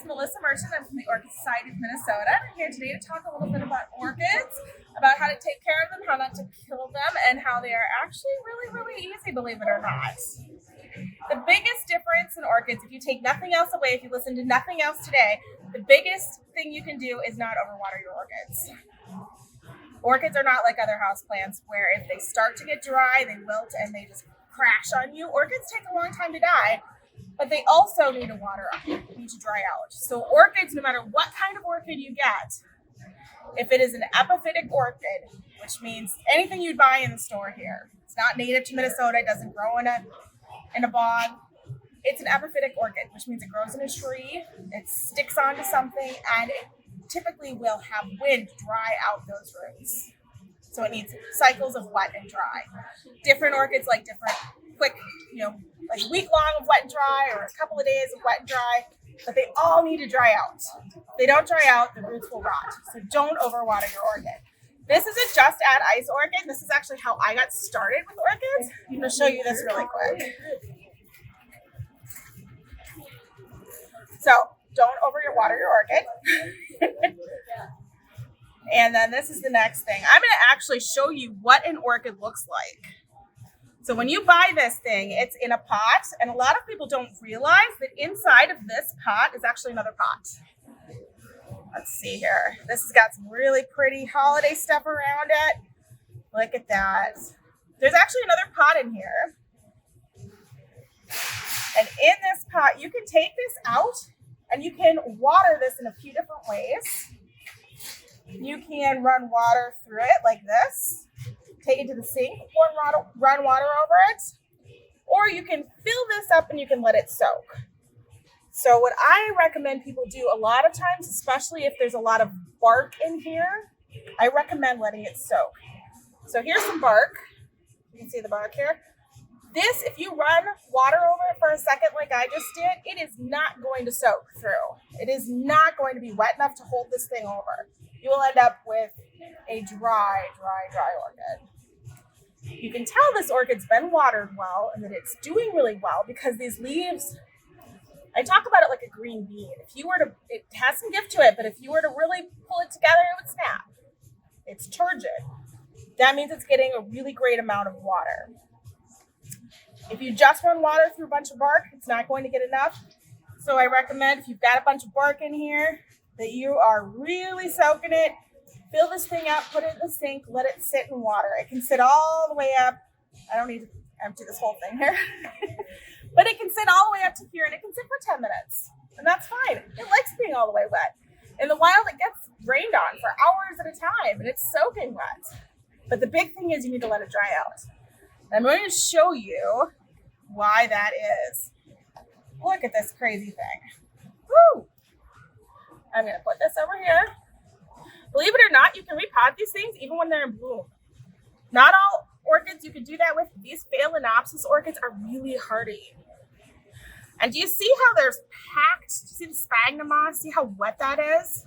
Melissa Merchant. I'm from the Orchid Society of Minnesota. I'm here today to talk a little bit about orchids, about how to take care of them, how not to kill them, and how they are actually really, really easy, believe it or not. The biggest difference in orchids, if you take nothing else away, if you listen to nothing else today, the biggest thing you can do is not overwater your orchids. Orchids are not like other houseplants where if they start to get dry, they wilt and they just crash on you. Orchids take a long time to die, but they also need to water up, need to dry out. So orchids, no matter what kind of orchid you get, if it is an epiphytic orchid, which means anything you'd buy in the store here, it's not native to Minnesota, it doesn't grow in a bog. It's an epiphytic orchid, which means it grows in a tree, it sticks onto something, and it typically will have wind dry out those roots. So it needs cycles of wet and dry. Different orchids like different quick, like a week long of wet and dry or a couple of days of wet and dry, but they all need to dry out. If they don't dry out, the roots will rot. So don't overwater your orchid. This isn't just add ice orchid. This is actually how I got started with orchids. I'm going to show you this really quick. So don't overwater your orchid. And then this is the next thing. I'm going to actually show you what an orchid looks like. So when you buy this thing, it's in a pot, and a lot of people don't realize that inside of this pot is actually another pot. Let's see here. This has got some really pretty holiday stuff around it. Look at that. There's actually another pot in here. And in this pot, you can take this out and you can water this in a few different ways. You can run water through it like this. Take it to the sink, run water over it. Or you can fill this up and you can let it soak. So what I recommend people do a lot of times, especially if there's a lot of bark in here, I recommend letting it soak. So here's some bark. You can see the bark here. This, if you run water over it for a second like I just did, it is not going to soak through. It is not going to be wet enough to hold this thing over. You will end up with a dry orchid. You can tell this orchid's been watered well and that it's doing really well because these leaves, I talk about it like a green bean. It has some gift to it, but if you were to really pull it together, it would snap. It's turgid. That means it's getting a really great amount of water. If you just run water through a bunch of bark, it's not going to get enough. So I recommend if you've got a bunch of bark in here, that you are really soaking it. Fill this thing up, put it in the sink, let it sit in water. It can sit all the way up. I don't need to empty this whole thing here. But it can sit all the way up to here, and it can sit for 10 minutes. And that's fine. It likes being all the way wet. In the wild, it gets rained on for hours at a time, and it's soaking wet. But the big thing is you need to let it dry out. I'm going to show you why that is. Look at this crazy thing. Woo! I'm going to put this over here. Believe it or not, you can repot these things even when they're in bloom. Not all orchids you can do that with. These Phalaenopsis orchids are really hardy. And do you see how they're packed? Do you see the sphagnum moss? See how wet that is?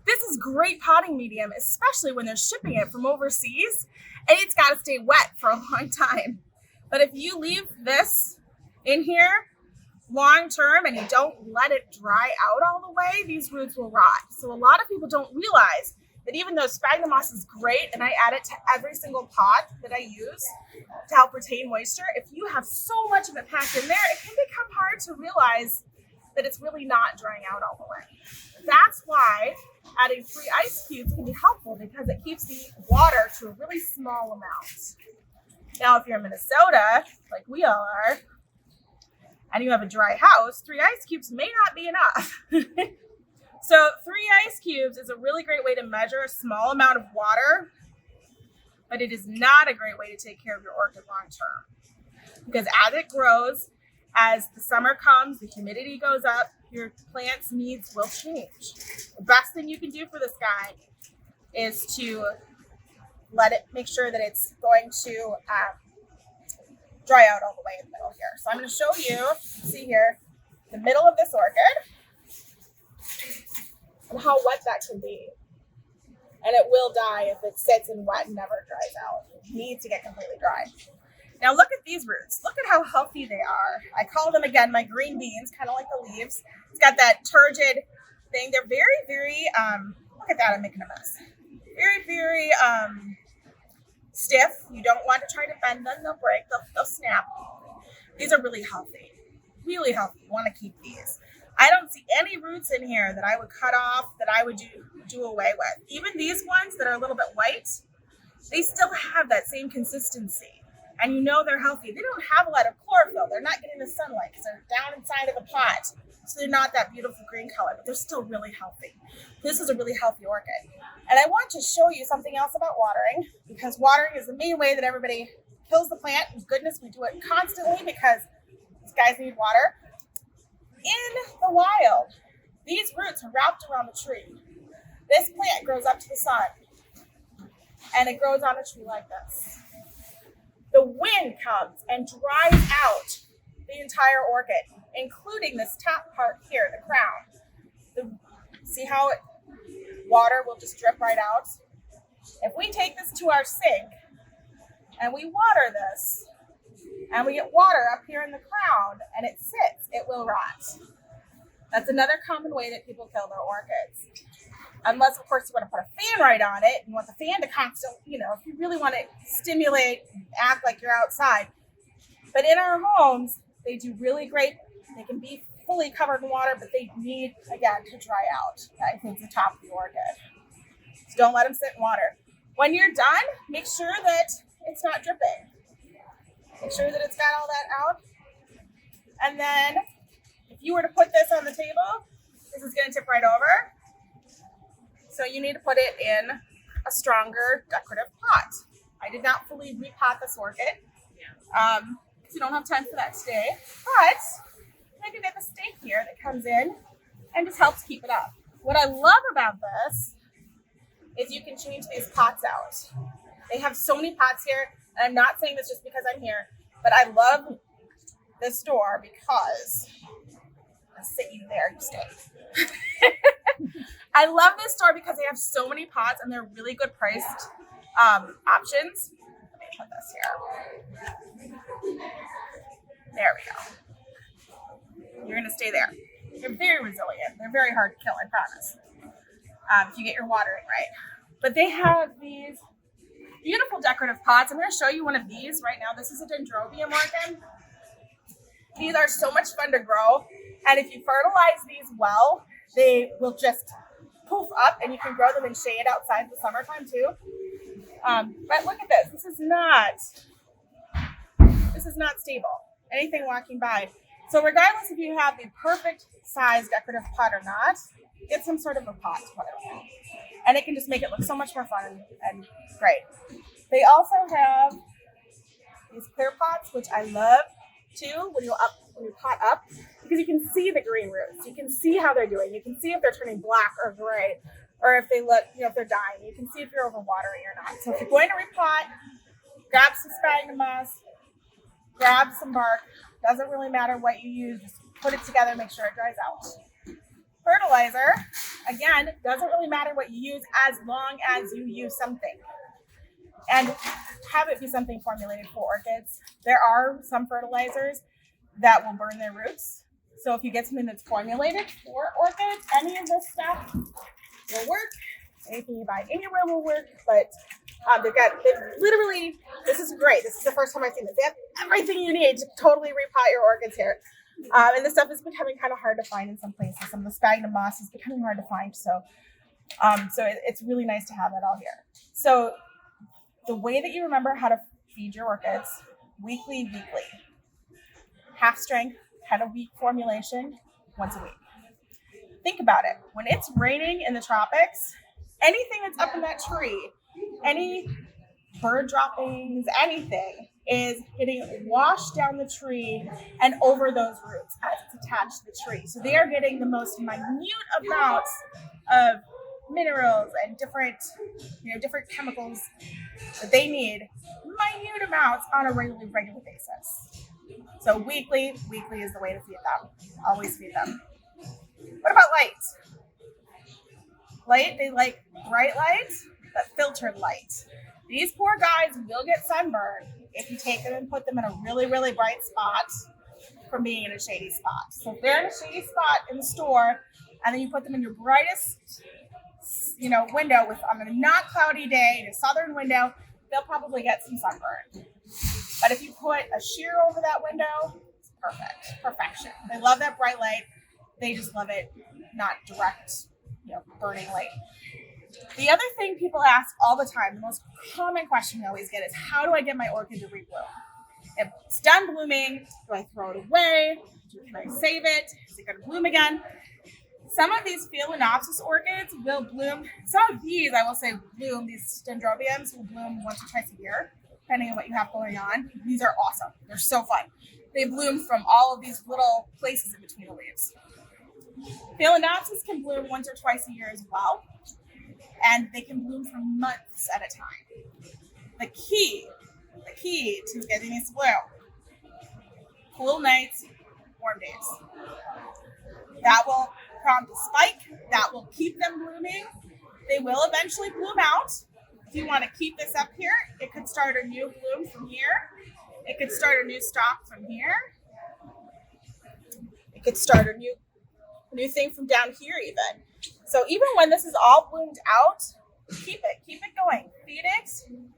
This is great potting medium, especially when they're shipping it from overseas. And it's got to stay wet for a long time. But if you leave this in here long term and you don't let it dry out all the way, these roots will rot. So a lot of people don't realize that even though sphagnum moss is great and I add it to every single pot that I use to help retain moisture, if you have so much of it packed in there, it can become hard to realize that it's really not drying out all the way. That's why adding 3 ice cubes can be helpful because it keeps the water to a really small amount. Now, if you're in Minnesota, like we all are, and you have a dry house, 3 ice cubes may not be enough. So 3 ice cubes is a really great way to measure a small amount of water, but it is not a great way to take care of your orchid long term. Because as it grows, as the summer comes, the humidity goes up, your plant's needs will change. The best thing you can do for this guy is to make sure that it's going to dry out all the way in the middle here. So I'm going to show you, see here, the middle of this orchid and how wet that can be. And it will die if it sits in wet and never dries out. It needs to get completely dry. Now look at these roots. Look at how healthy they are. I call them, again, my green beans, kind of like the leaves. It's got that turgid thing. They're very, very, look at that, I'm making a mess. Very, very stiff. You don't want to try to bend them. They'll break, they'll snap. These are really healthy. Really healthy. You want to keep these. I don't see any roots in here that I would cut off, that I would do away with. Even these ones that are a little bit white, they still have that same consistency. And you know they're healthy. They don't have a lot of chlorophyll. They're not getting the sunlight because they're down inside of the pot. So they're not that beautiful green color, but they're still really healthy. This is a really healthy orchid. And I want to show you something else about watering, because watering is the main way that everybody kills the plant. And goodness, we do it constantly because these guys need water. In the wild, these roots are wrapped around the tree. This plant grows up to the sun, and it grows on a tree like this. The wind comes and dries out the entire orchid, including this top part here, the crown. See how water will just drip right out? If we take this to our sink and we water this, and we get water up here in the crown and it sits, it will rot. That's another common way that people kill their orchids. Unless, of course, you want to put a fan right on it. You want the fan to constantly, if you really want to stimulate, act like you're outside. But in our homes, they do really great. They can be fully covered in water, but they need, again, to dry out. That includes the top of the orchid. So don't let them sit in water. When you're done, make sure that it's not dripping. Make sure that it's got all that out. And then if you were to put this on the table, this is going to tip right over. So you need to put it in a stronger decorative pot. I did not fully repot this orchid because you don't have time for that today. But I can get the stake here that comes in and just helps keep it up. What I love about this is you can change these pots out. They have so many pots here. And I'm not saying this just because I'm here, but I love this store because I'll sit you there, you stay. I love this store because they have so many pots and they're really good priced options. Let me put this here. There we go. You're going to stay there. They're very resilient. They're very hard to kill, I promise, if you get your watering right. But they have these beautiful decorative pots. I'm going to show you one of these right now. This is a dendrobium orchid. These are so much fun to grow. And if you fertilize these well, they will just poof up and you can grow them in shade outside in the summertime too. But look at this. This is not stable. Anything walking by. So regardless if you have the perfect size decorative pot or not, get some sort of a pot to put it in. And it can just make it look so much more fun and great. They also have these clear pots, which I love too when you pot up, because you can see the green roots. You can see how they're doing. You can see if they're turning black or gray, or if they look, if they're dying. You can see if you're overwatering or not. So if you're going to repot, grab some sphagnum moss, grab some bark. Doesn't really matter what you use. Just put it together, make sure it dries out. Fertilizer, again, doesn't really matter what you use as long as you use something. And have it be something formulated for orchids. There are some fertilizers that will burn their roots. So if you get something that's formulated for orchids, any of this stuff will work. Anything you buy anywhere will work. But this is great. This is the first time I've seen this. They have everything you need to totally repot your orchids here. And this stuff is becoming kind of hard to find in some places. Some of the sphagnum moss is becoming hard to find. So it's really nice to have that all here. So the way that you remember how to feed your orchids, weekly. Half strength, kind of weak formulation, once a week. Think about it. When it's raining in the tropics, anything that's up in that tree, any bird droppings, anything is getting washed down the tree and over those roots as it's attached to the tree. So they are getting the most minute amounts of minerals and different chemicals that they need, minute amounts on a regular basis. So weekly is the way to feed them. Always feed them. What about light? Light, they like bright light, but filtered light. These poor guys will get sunburned if you take them and put them in a really, really bright spot from being in a shady spot. So if they're in a shady spot in the store and then you put them in your brightest, window on a not cloudy day in a southern window, they'll probably get some sunburn. But if you put a sheer over that window, it's perfection. They love that bright light. They just love it, not direct, burning light. The other thing people ask all the time, the most common question we always get is, how do I get my orchid to rebloom? If it's done blooming, do I throw it away? Can I save it? Is it going to bloom again? Some of these Phalaenopsis orchids will bloom. Some of these, I will say, bloom. These dendrobiums will bloom once or twice a year, depending on what you have going on. These are awesome. They're so fun. They bloom from all of these little places in between the leaves. Phalaenopsis can bloom once or twice a year as well, and they can bloom for months at a time. The key to getting these to bloom: cool nights, warm days. That will prompt a spike. That will keep them blooming. They will eventually bloom out. If you want to keep this up here, it could start a new bloom from here. It could start a new stalk from here. It could start a new thing from down here even. So even when this is all bloomed out, keep it going. Feed it,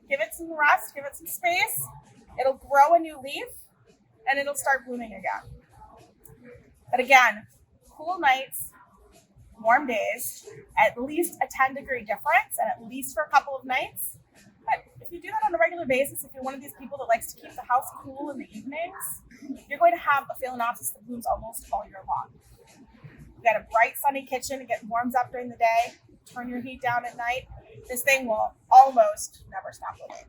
give it some rest, give it some space. It'll grow a new leaf and it'll start blooming again. But again, cool nights, warm days, at least a 10-degree difference, and at least for a couple of nights. But if you do that on a regular basis, if you're one of these people that likes to keep the house cool in the evenings, you're going to have a Phalaenopsis that blooms almost all year long. You got a bright, sunny kitchen, it warms up during the day, turn your heat down at night. This thing will almost never stop blooming.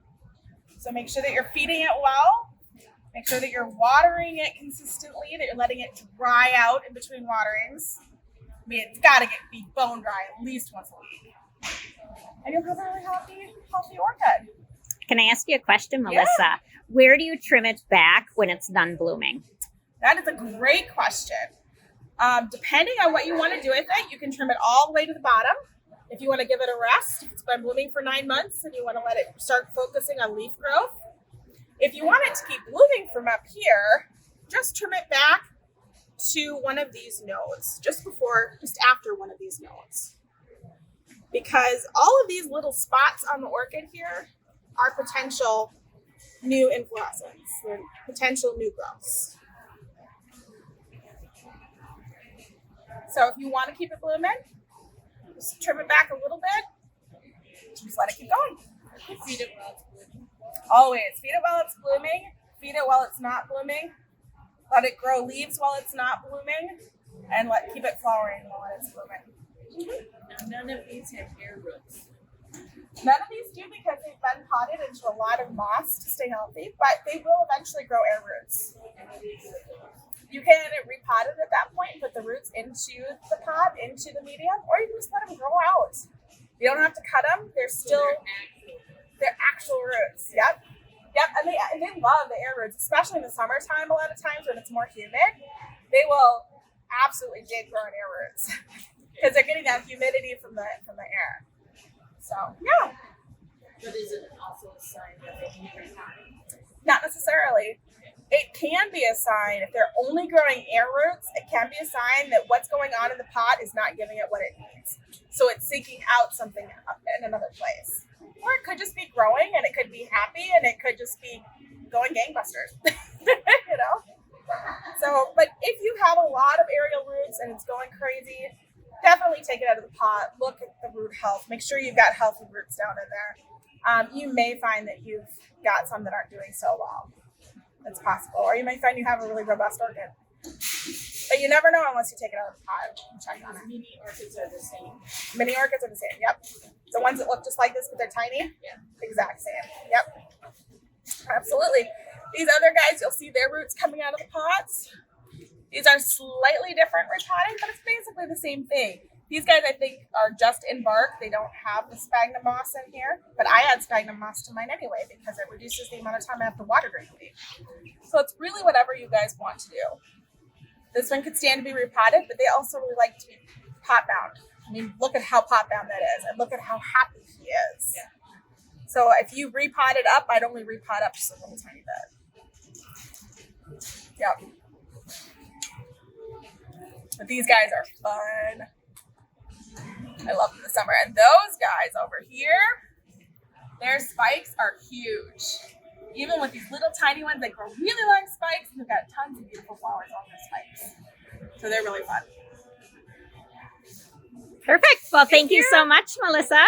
So make sure that you're feeding it well. Make sure that you're watering it consistently, that you're letting it dry out in between waterings. I mean, it's got to be bone dry at least once a week. And you'll have a really healthy orchid. Can I ask you a question, Melissa? Yeah. Where do you trim it back when it's done blooming? That is a great question. Depending on what you want to do with it, you can trim it all the way to the bottom. If you want to give it a rest, if it's been blooming for 9 months and you want to let it start focusing on leaf growth. If you want it to keep blooming from up here, just trim it back to one of these nodes, just after one of these nodes. Because all of these little spots on the orchid here are potential new inflorescence, they're potential new growths. So if you want to keep it blooming, just trim it back a little bit, just let it keep going. Feed it while it's blooming. Always feed it while it's blooming, feed it while it's not blooming, let it grow leaves while it's not blooming, and keep it flowering while it's blooming. Mm-hmm. Now, none of these have air roots. None of these do because they've been potted into a lot of moss to stay healthy, but they will eventually grow air roots. You can repot it at that point and put the roots into the pot, into the medium, or you can just let them grow out. You don't have to cut them. They're still they're actual roots. Yep. And they love the air roots, especially in the summertime. A lot of times when it's more humid, they will absolutely dig growing air roots because they're getting that humidity from the air. So yeah. But is it also a sign that they need repotting? Not necessarily. It can be a sign if they're only growing air roots. It can be a sign that what's going on in the pot is not giving it what it needs. So it's seeking out something in another place. Or it could just be growing and it could be happy and it could just be going gangbusters, So, but if you have a lot of aerial roots and it's going crazy, definitely take it out of the pot. Look at the root health. Make sure you've got healthy roots down in there. You may find that you've got some that aren't doing so well. It's possible. Or you may find you have a really robust orchid. But you never know unless you take it out of the pot and check on it. Mini orchids are the same. Mini orchids are the same, yep. The ones that look just like this, but they're tiny? Yeah. Exact same, yep. Absolutely. These other guys, you'll see their roots coming out of the pots. These are slightly different repotting, but it's basically the same thing. These guys, I think, are just in bark. They don't have the sphagnum moss in here, but I add sphagnum moss to mine anyway because it reduces the amount of time I have to water during the week. So it's really whatever you guys want to do. This one could stand to be repotted, but they also really like to be pot bound. I mean, look at how pot bound that is, and look at how happy he is. Yeah. So if you repot it up, I'd only repot up just a little tiny bit. Yep. But these guys are fun. summer. And those guys over here, their spikes are huge. Even with these little tiny ones, they grow really long spikes, and they've got tons of beautiful flowers on their spikes. So they're really fun. Perfect. Well, thank you so much, Melissa.